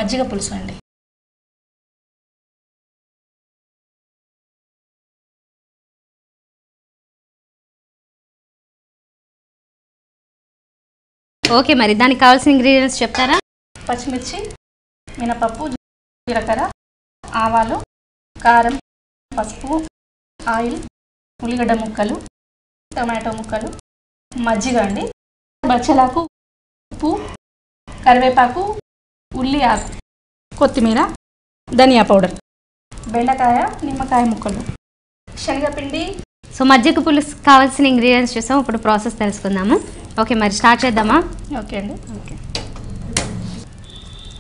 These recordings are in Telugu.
మజ్జిగ పులుసు అండి. ఓకే, మరి దానికి కావాల్సిన ఇంగ్రీడియంట్స్ చెప్తారా? పచ్చిమిర్చి, మినపప్పు, జీలకర్ర, ఆవాలు, కారం, పసుపు, ఆయిల్, ఉల్లిగడ్డ ముక్కలు, టమాటో ముక్కలు, మజ్జిగ అండి, బచ్చలాకు, ఉప్పు, కరివేపాకు, ఉల్లి ఆకు, కొత్తిమీర, ధనియా పౌడర్, బెండకాయ, నిమ్మకాయ ముక్కలు, శనగపిండి. సో మజ్జిగ పులుసు కావాల్సిన ఇంగ్రీడియంట్స్ చూసాం. ఇప్పుడు ప్రాసెస్ తెలుసుకుందాము. ఓకే, మరి స్టార్ట్ చేద్దామా? ఓకే అండి. ఓకే,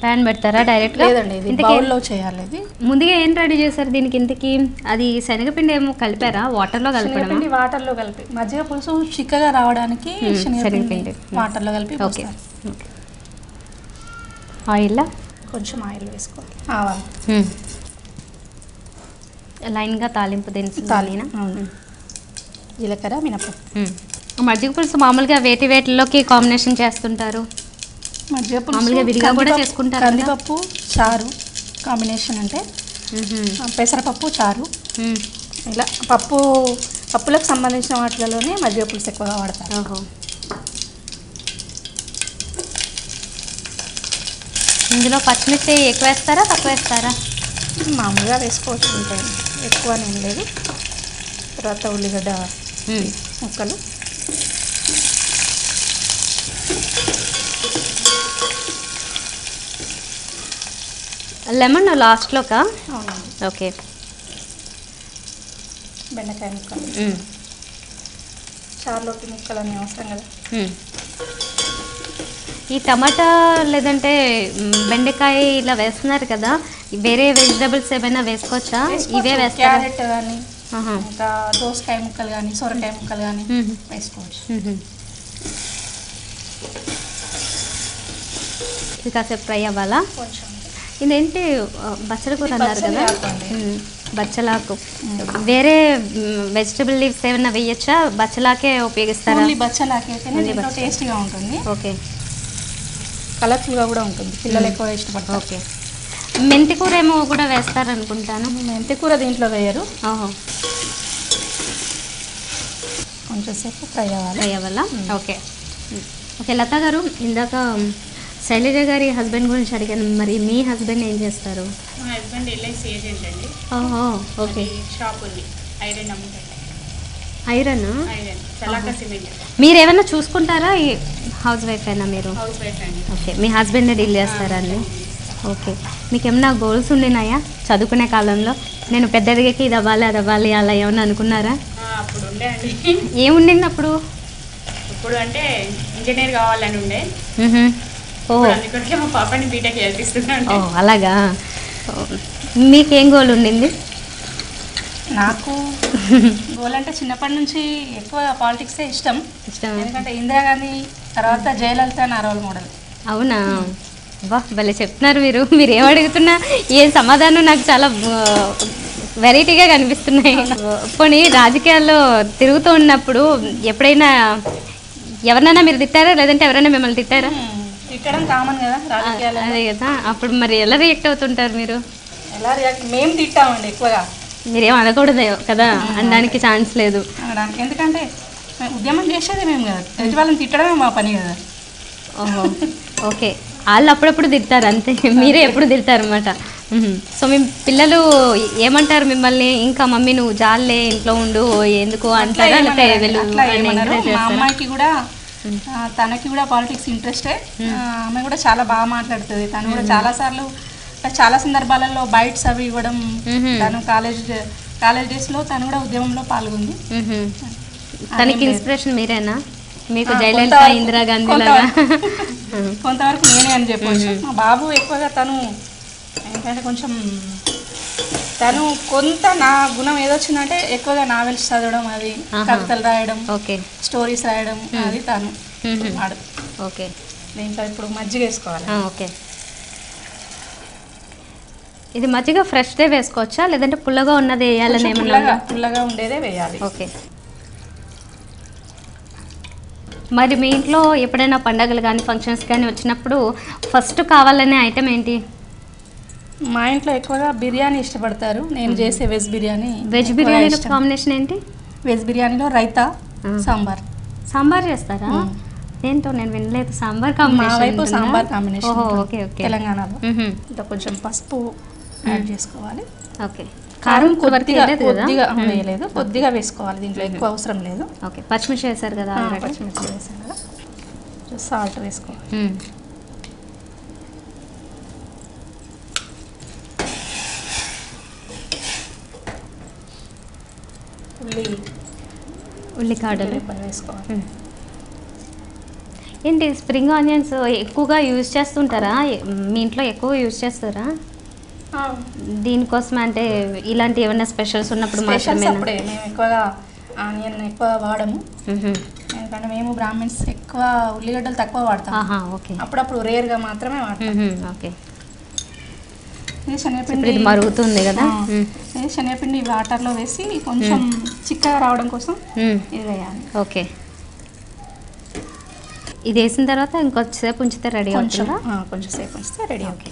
ప్యాన్ పెడతారా డైరెక్ట్గా? లేదండి, ఇది బౌల్లో చేయాలి. ఇది ముందుగా ఏం రెడీ చేశారు దీనికి? ఇంతకి అది శనగపిండి ఏమో కలిపారా? వాటర్లో కలిపడం? వాటర్లో కలిపి మజ్జిగ పులుసు చిక్కగా రావడానికి శనగపిండి వాటర్లో కలిపి. ఓకే, ఆయిల్లో కొంచెం ఆయిల్ వేసుకోవాలి. ఆవాలు, లైన్గా తాలింపు దినుసులు, జీలకర్ర, మినపప్పు. మజ్జిగ పులుసు మామూలుగా వేటిలోకి కాంబినేషన్ చేస్తుంటారు? మజ్జిగ పులుసు మామూలుగా విడిగా కూడా చేసుకుంటారు. కందిపప్పు చారు కాంబినేషన్ అంటే పెసరపప్పు చారు, ఇలా పప్పులకు సంబంధించిన వాటిలోనే మజ్జిగ పులుసు ఎక్కువగా వాడతారు. ఓహో, ఇందులో పచ్చిమిర్చి ఎక్కువ వేస్తారా తక్కువ వేస్తారా? మామూలుగా వేసుకోవచ్చు, ఉంటాయి, ఎక్కువ ఏం లేదు. తర్వాత ఉల్లిగడ్డ ముక్కలు, లెమన్ లాస్ట్లోకా? అవునండి. ఓకే, బెండకాయ ముక్కలు, చారులోకి ముక్కలు అన్నీ అవసరం కదా. ఈ టమాటా లేదంటే బెండకాయ ఇలా వేస్తున్నారు కదా, వేరే వెజిటబుల్స్ ఏమైనా వేసుకోవచ్చా? ఇవే వేస్తారా? క్యారెట్ కానీ, ఇంకా దోసకాయ ముక్కలు కానీ, సొరకాయ ముక్కలు కానీ వేసుకోవచ్చు. ఇది కాసేపు ఫ్రై అవ్వాలా? కొంచెం. ఇదేంటి బచ్చల కూర అన్నారు కదా, బచ్చలాకు. వేరే వెజిటబుల్ లీవ్స్ ఏమైనా వేయచ్చా? బచ్చలాకే ఉపయోగిస్తారా? బచ్చలాకే టేస్టీగా ఉంటుంది. ఓకే, కలర్ఫుల్గా కూడా ఉంటుంది, పిల్లలు ఎక్కువ ఇష్టపడతారు. ఓకే, మెంతి కూర ఏమో కూడా వేస్తారనుకుంటాను. మెంతి కూర దీంట్లో వేయరు. ఓహో, కొంచెం సేపు ఫ్రై అవ్వాలా? ఓకే. ఓకే, లత గారు, ఇందాక శైలజ గారి హస్బెండ్ గురించి అడిగాను, మరి మీ హస్బెండ్ ఏం చేస్తారు? మా హస్బెండ్ ఎల్ఐసి ఏజెంట్ అండి. ఓహో, ఓకే. షాప్ ఉంది, ఐరన్ అమ్ముతారు. ఐరన్, చలాకా సిమెంట్. మీరు ఏమైనా చూసుకుంటారా? హౌస్ వైఫ్ అయినా మీరు? హౌస్ వైఫ్ అండి. ఓకే, మీ హస్బెండ్ డీల్ చేస్తారా అండి? ఓకే, మీకు ఏమన్నా గోల్స్ ఉండినాయా చదువుకునే కాలంలో? నేను పెద్ద ఎదిగాకి ఇది అవ్వాలి అది అవ్వాలి అలా ఏమన్నా అనుకున్నారా? అప్పుడు ఉండే అండి. ఏముండింది అప్పుడు? ఇప్పుడు అంటే ఇంజనీర్ కావాలని ఉండే. అందుకొరకే మా పాపని బీటెక్ చేపిస్తున్నాను. ఓ, అలాగా. మీకేం గోల్ ఉండింది? నాకు గోల్ అంటే చిన్నప్పటి నుంచి ఎక్కువ పాలిటిక్సే ఇష్టం. ఎందుకంటే ఇందిరాగాంధీ తర్వాత జయలలిత నా రోల్ మోడల్. అవునా? వా, భలే చెప్తున్నారు మీరు. మీరు ఏం అడుగుతున్నా ఏ సమాధానం నాకు చాలా వెరైటీగా కనిపిస్తున్నాయి. పోనీ రాజకీయాల్లో తిరుగుతూ ఉన్నప్పుడు ఎప్పుడైనా ఎవరినైనా మీరు తిట్టారా, లేదంటే ఎవరైనా మిమ్మల్ని తిట్టారా? తిట్టడం కామన్ కదా రాజకీయాలు. అదే కదా, అప్పుడు మరి ఎలా రియాక్ట్ అవుతుంటారు మీరు? ఎలా రియాక్ట్? మేము తిట్టామండి ఎక్కువగా. మీరేం అనకూడదు కదా, అనడానికి ఛాన్స్ లేదు. అనడానికి ఎందుకంటే ఉద్యమం చేసేది మేము కదా, ఎదుటి వాళ్ళని తిట్టడమే మా పని కదా. ఓహో, ఓకే. వాళ్ళు అప్పుడప్పుడు తిడతారు అంతే, మీరే ఎప్పుడు తిడతారు అనమాట. సో మీ పిల్లలు ఏమంటారు మిమ్మల్ని? ఇంకా మమ్మీ నువ్వు జాలే ఇంట్లో ఉండు ఎందుకు అంటారా? మా అమ్మాయికి కూడా, తనకి కూడా పాలిటిక్స్ ఇంట్రెస్టే. ఆమె కూడా చాలా బాగా మాట్లాడుతుంది. తను కూడా చాలా సందర్భాలలో బైట్స్ అవి ఇవ్వడం. తను కాలేజ్ డేస్లో తను కూడా ఉద్యమంలో పాల్గొంది. తనకి ఇన్స్పిరేషన్ మీరేనా? మీకు జయలలిత, ఇందిరాగాంధీ లాగా? కొంతవరకు నేనే అని చెప్పొచ్చు. మా బాబు ఎక్కువగా తను ఏంటంటే కొంచెం కొంత నా గుణం ఏదొచ్చిందంటే ఎక్కువగా నావెల్స్ చదవడం, అవి కవితలు రాయడం, స్టోరీస్ రాయడం, అది తను వాడు. ఓకే, దీంట్లో ఇప్పుడు మజ్జిగ వేసుకోవాలి. ఓకే, ఇది మజ్జిగ ఫ్రెష్దే వేసుకోవచ్చా, లేదంటే పుల్లగా ఉన్నది వేయాలని ఏమన్నా? పుల్లగా ఉండేదే వేయాలి. ఓకే. మరి మీ ఇంట్లో ఎప్పుడైనా పండగలు కానీ ఫంక్షన్స్ కానీ వచ్చినప్పుడు ఫస్ట్ కావాలనే ఐటమ్ ఏంటి? మా ఇంట్లో ఎక్కువగా బిర్యానీ ఇష్టపడతారు. నేను చేసే వెజ్ బిర్యానీ. వెజ్ బిర్యానీలో కాంబినేషన్ ఏంటి? వెజ్ బిర్యానీలో రైతా, సాంబార్. సాంబార్ చేస్తారా? ఏంటో నేను వినలేదు సాంబార్ మా కాంబినేషన్. వైపు సాంబార్ కాంబినేషన్. ఓహో, ఓకే ఓకే. తెలంగాణలో. ఇంకా కొంచెం పసుపు యాడ్ చేసుకోవాలి. ఓకే. కారం కొద్దిగా వేయలేదు, కొద్దిగా వేసుకోవాలి, దీంట్లో ఎక్కువ అవసరం లేదు. ఓకే. పచ్చిమిర్చి వేసారు కదా? పచ్చిమిర్చి వేసాను కదా. సాల్ట్ వేసుకోవాలి. ఉల్లికాడలు వేసుకోవాలి. ఏంటి స్ప్రింగ్ ఆనియన్స్ ఎక్కువగా యూజ్ చేస్తుంటారా? మీ ఇంట్లో ఎక్కువ యూజ్ చేస్తారా దీనికోసం? అంటే ఇలాంటి ఏమైనా స్పెషల్స్ ఉన్నప్పుడు మాత్రమే? మేము ఎక్కువగా ఆనియన్ ఎక్కువ వాడము, ఎందుకంటే మేము బ్రాహ్మిన్స్ ఎక్కువ ఉల్లిగడ్డలు తక్కువ వాడతాం. ఓకే. అప్పుడప్పుడు రేర్గా మాత్రమే వాడతాం. ఓకే. ఇది శనగపిండి మరుగుతుంది కదా, ఇది శనగపిండి వాటర్లో వేసి కొంచెం చిక్కగా రావడం కోసం ఇది వేయాలి. ఓకే. ఇది వేసిన తర్వాత ఇంకొంచెంసేపు ఉంచితే రెడీ అవుతుందా? కొంచెం సేపు ఉంచితే రెడీ. ఓకే.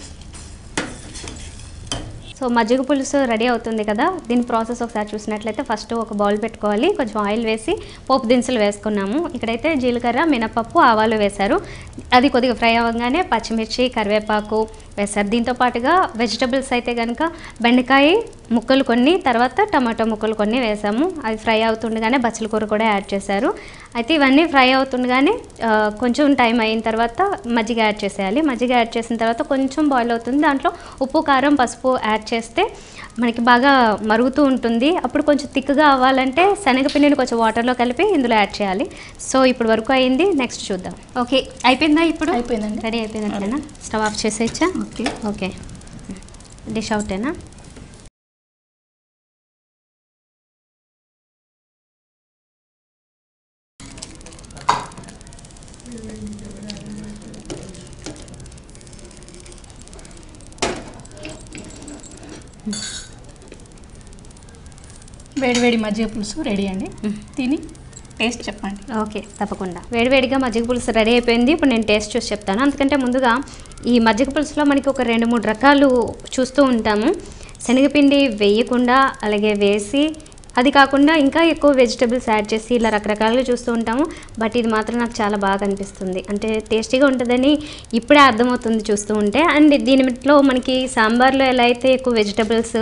సో మజ్జిగ పులుసు రెడీ అవుతుంది కదా, దీని ప్రాసెస్ ఒకసారి చూసినట్లయితే ఫస్ట్ ఒక బౌల్ పెట్టుకోవాలి, కొంచెం ఆయిల్ వేసి పోపు దినుసులు వేసుకున్నాము. ఇక్కడైతే జీలకర్ర, మినపప్పు, ఆవాలు వేశారు. అది కొద్దిగా ఫ్రై అవ్వగానే పచ్చిమిర్చి, కరివేపాకు వేశారు. దీంతో పాటుగా వెజిటబుల్స్ అయితే కనుక బెండకాయ ముక్కలు కొన్ని, తర్వాత టమాటో ముక్కలు కొన్ని వేసాము. అవి ఫ్రై అవుతుండగానే బచ్చల కూర కూడా యాడ్ చేశారు. అయితే ఇవన్నీ ఫ్రై అవుతుండగానే కొంచెం టైం అయిన తర్వాత మజ్జిగ యాడ్ చేసేయాలి. మజ్జిగ యాడ్ చేసిన తర్వాత కొంచెం బాయిల్ అవుతుంది, దాంట్లో ఉప్పు, కారం, పసుపు యాడ్ చేస్తే మనకి బాగా మరుగుతూ ఉంటుంది. అప్పుడు కొంచెం థిక్గా అవ్వాలంటే శనగపిండిని కొంచెం వాటర్లో కలిపి ఇందులో యాడ్ చేయాలి. సో ఇప్పుడు వరకు అయింది, నెక్స్ట్ చూద్దాం. ఓకే, అయిపోయిందా? ఇప్పుడు అయిపోయిందండి. రెడీ అయిపోయిందంటేనా? స్టవ్ ఆఫ్ చేసేయచ్చా? ఓకే. ఓకే. డిష్ అవుటేనా? వేడివేడి మజ్జిగ పులుసు రెడీ అండి. తిని టేస్ట్ చెప్పండి. ఓకే, తప్పకుండా. వేడివేడిగా మజ్జిగ పులుసు రెడీ అయిపోయింది. ఇప్పుడు నేను టేస్ట్ చూసి చెప్తాను. అందుకంటే ముందుగా ఈ మజ్జిగ పులుసులో మనకి ఒక 2-3 రకాలు చూస్తూ ఉంటాము. శనగపిండి వేయకుండా అలాగే వేసి, అది కాకుండా ఇంకా ఎక్కువ వెజిటబుల్స్ యాడ్ చేసి ఇలా రకరకాలుగా చూస్తూ ఉంటాము. బట్ ఇది మాత్రం నాకు చాలా బాగా అనిపిస్తుంది, అంటే టేస్టీగా ఉంటుందని ఇప్పుడే అర్థమవుతుంది చూస్తూ ఉంటే. అండ్ దీనిలో మనకి సాంబార్లో ఎలా అయితే ఎక్కువ వెజిటబుల్స్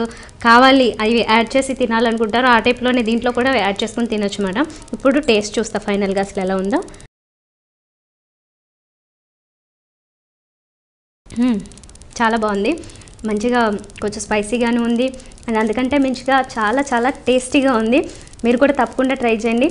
కావాలి అవి యాడ్ చేసి తినాలనుకుంటారో ఆ టైప్లోనే దీంట్లో కూడా యాడ్ చేసుకుని తినొచ్చు మేడం. ఇప్పుడు టేస్ట్ చూస్తా ఫైనల్గా అసలు ఎలా ఉందో. చాలా బాగుంది, మంచిగా కొంచెం స్పైసీగానే ఉంది, అండ్ అందుకంటే మంచిగా చాలా చాలా టేస్టీగా ఉంది. మీరు కూడా తప్పకుండా ట్రై చేయండి.